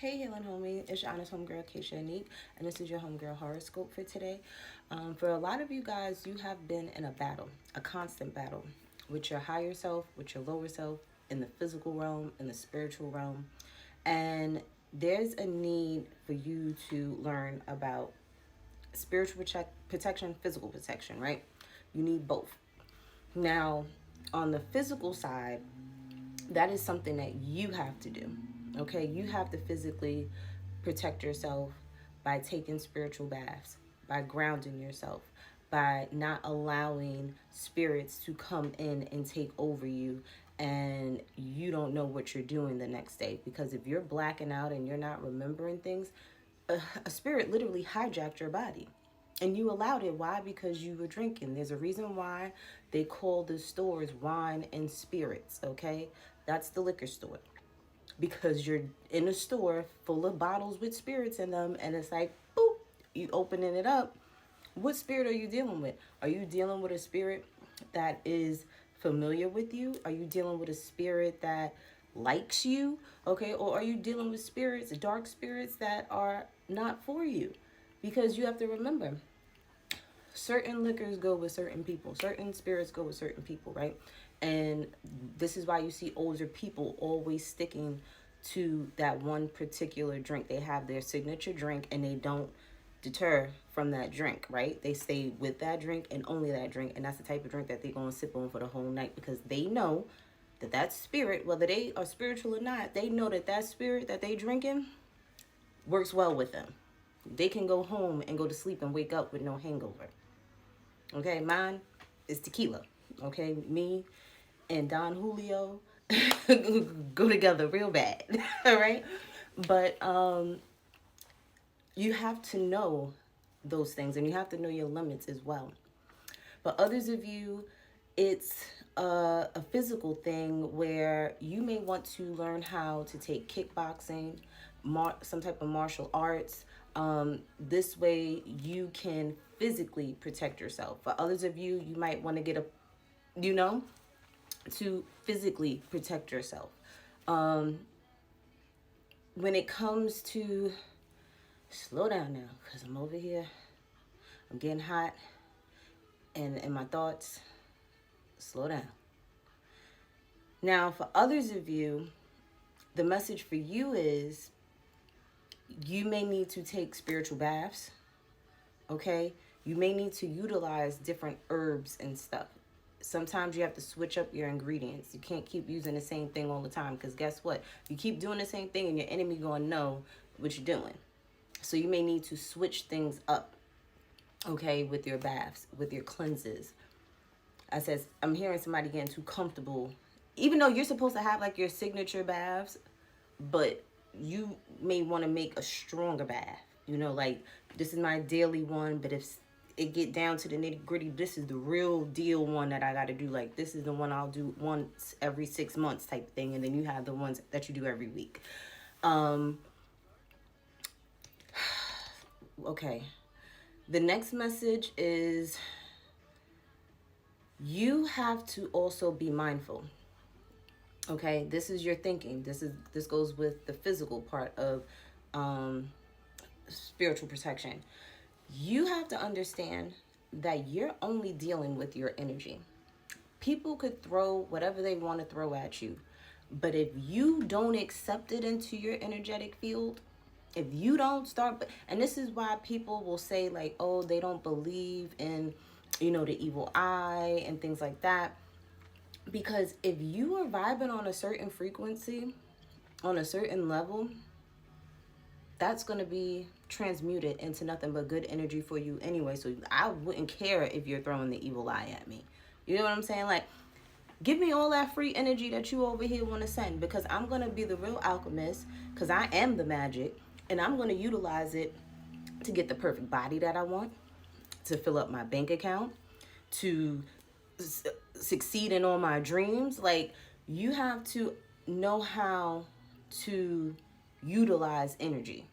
Hey, Healing Homie, it's your honest homegirl, Keisha Unique, and this is your homegirl horoscope for today. For a lot of you guys, you have been in a battle, a constant battle with your higher self, with your lower self, in the physical realm, in the spiritual realm, and there's a need for you to learn about spiritual protection, physical protection, right? You need both. Now, on the physical side, that is something that you have to do. Okay, you have to physically protect yourself by taking spiritual baths, by grounding yourself, by not allowing spirits to come in and take over you and you don't know what you're doing the next day. Because if you're blacking out and you're not remembering things, a spirit literally hijacked your body. And you allowed it. Why? Because you were drinking. There's a reason why they call the stores wine and spirits, okay? That's the liquor store. Because you're in a store full of bottles with spirits in them, and it's like, boop, you opening it up. What spirit are you dealing with? Are you dealing with a spirit that is familiar with you? Are you dealing with a spirit that likes you? Okay, or are you dealing with spirits, dark spirits that are not for you? Because you have to remember, certain liquors go with certain people, certain spirits go with certain people, right? And this is why you see older people always sticking to that one particular drink. They have their signature drink and they don't deter from that drink, right? They stay with that drink and only that drink, and that's the type of drink that they're going to sip on for the whole night, because they know that that spirit, whether they are spiritual or not, they know that that spirit that they drinking works well with them. They can go home and go to sleep and wake up with no hangover. Okay, mine is tequila. Okay, me and Don Julio go together real bad. All right, but you have to know those things, and you have to know your limits as well. But others of you, it's a physical thing where you may want to learn how to take kickboxing, some type of martial arts. This way you can physically protect yourself. For others of you, you might want to get to physically protect yourself. When it comes to, slow down now, because I'm over here, I'm getting hot, and in my thoughts, slow down. Now, for others of you, the message for you is you may need to take spiritual baths, okay? You may need to utilize different herbs and stuff. Sometimes you have to switch up your ingredients. You can't keep using the same thing all the time, because guess what? You keep doing the same thing and your enemy going to know what you're doing. So you may need to switch things up, okay, with your baths, with your cleanses. I'm hearing somebody getting too comfortable, even though you're supposed to have like your signature baths, but you may want to make a stronger bath. Like, this is my daily one, but if it get down to the nitty gritty, this is the real deal one that I got to do. Like, this is the one I'll do once every 6 months type thing. And then you have the ones that you do every week. Okay. The next message is you have to also be mindful. Okay, this is your thinking. This goes with the physical part of spiritual protection. You have to understand that you're only dealing with your energy. People could throw whatever they want to throw at you, but if you don't accept it into your energetic field, if you don't start, and this is why people will say like, oh, they don't believe in, the evil eye and things like that. Because if you are vibing on a certain frequency, on a certain level, that's going to be transmuted into nothing but good energy for you anyway. So I wouldn't care if you're throwing the evil eye at me. You know what I'm saying? Like, give me all that free energy that you over here want to send, because I'm going to be the real alchemist, because I am the magic, and I'm going to utilize it to get the perfect body that I want, to fill up my bank account, to succeed in all my dreams. Like, you have to know how to utilize energy,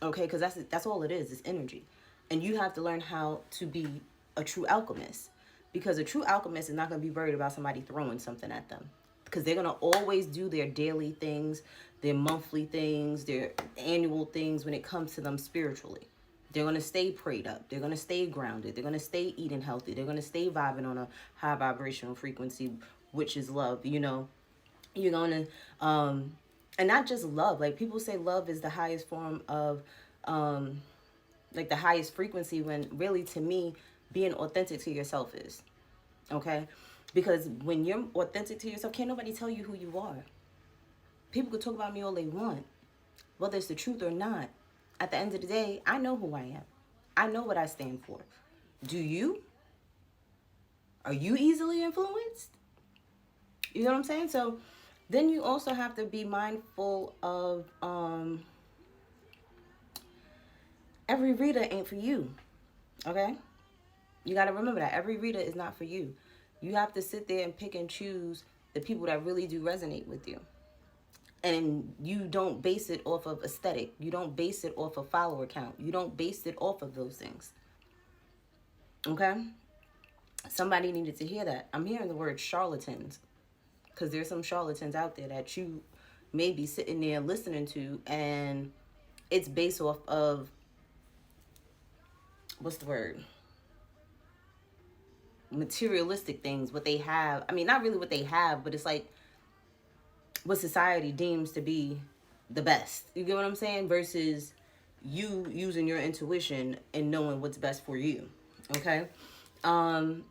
okay? Because that's all it is. It's energy. And you have to learn how to be a true alchemist, because a true alchemist is not going to be worried about somebody throwing something at them, because they're going to always do their daily things, their monthly things, their annual things when it comes to them spiritually. They're going to stay prayed up. They're going to stay grounded. They're going to stay eating healthy. They're going to stay vibing on a high vibrational frequency, which is love. You know, you're going to, and not just love. Like, people say love is the highest form of, like, the highest frequency, when really, to me, being authentic to yourself is. Okay? Because when you're authentic to yourself, can't nobody tell you who you are. People could talk about me all they want, whether it's the truth or not. At the end of the day, I know who I am. I know what I stand for. Do you? Are you easily influenced? You know what I'm saying? So then you also have to be mindful of every reader ain't for you. Okay? You got to remember that. Every reader is not for you. You have to sit there and pick and choose the people that really do resonate with you. And you don't base it off of aesthetic. You don't base it off of follower count. You don't base it off of those things. Okay? Somebody needed to hear that. I'm hearing the word charlatans, because there's some charlatans out there that you may be sitting there listening to, and it's based off of, what's the word? Materialistic things, what they have. I mean, not really what they have, but it's like what society deems to be the best. You get what I'm saying? Versus you using your intuition and knowing what's best for you. Okay? For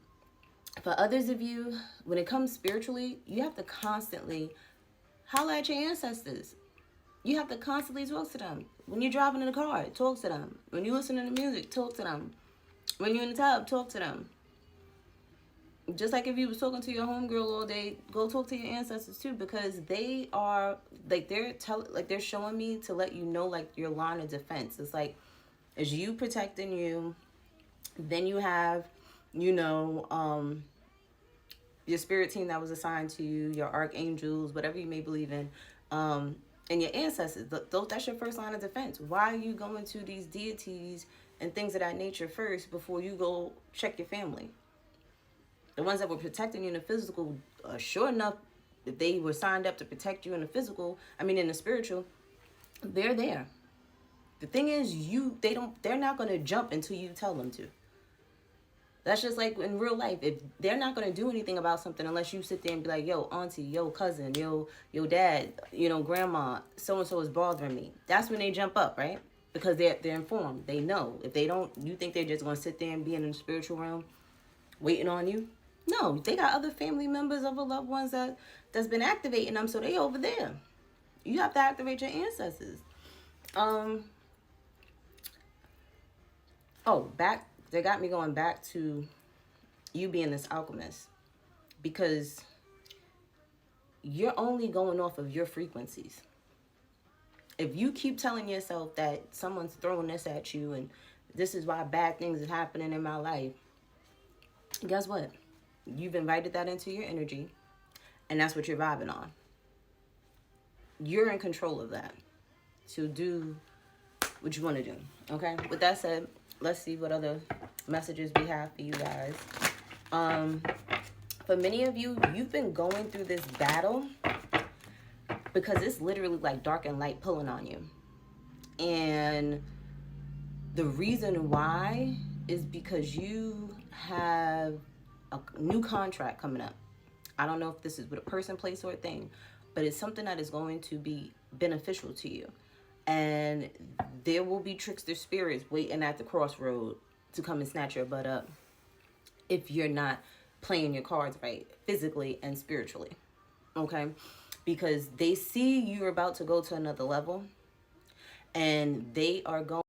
others of you, when it comes spiritually, you have to constantly holler at your ancestors. You have to constantly talk to them. When you're driving in the car, talk to them. When you listen to music, talk to them. When you're in the tub, talk to them. Just like if you was talking to your homegirl all day, go talk to your ancestors too, because they are, like, they're showing me to let you know, like, your line of defense. It's like, as you protecting you, then you have, you know, your spirit team that was assigned to you, your archangels, whatever you may believe in, and your ancestors. That's your first line of defense. Why are you going to these deities and things of that nature first before you go check your family? The ones that were protecting you in the physical, sure enough, if they were signed up to protect you in the physical, in the spiritual, they're there. The thing is, they're not going to jump until you tell them to. That's just like in real life. If they're not going to do anything about something unless you sit there and be like, yo, auntie, yo, cousin, yo, dad, you know, grandma, so-and-so is bothering me. That's when they jump up, right? Because they're informed. They know. If they don't, you think they're just going to sit there and be in the spiritual realm waiting on you? No, they got other family members of loved ones that's been activating them, so they over there. You have to activate your ancestors. They got me going back to you being this alchemist, because you're only going off of your frequencies. If you keep telling yourself that someone's throwing this at you and this is why bad things are happening in my life, guess what? You've invited that into your energy, and that's what you're vibing on. You're in control of that. So do what you want to do, okay? With that said, let's see what other messages we have for you guys. For many of you, you've been going through this battle because it's literally like dark and light pulling on you. And the reason why is because you have a new contract coming up. I don't know if this is with a person, place, or a thing, but it's something that is going to be beneficial to you. And there will be trickster spirits waiting at the crossroad to come and snatch your butt up if you're not playing your cards right, physically and spiritually. Okay? Because they see you're about to go to another level, and they are going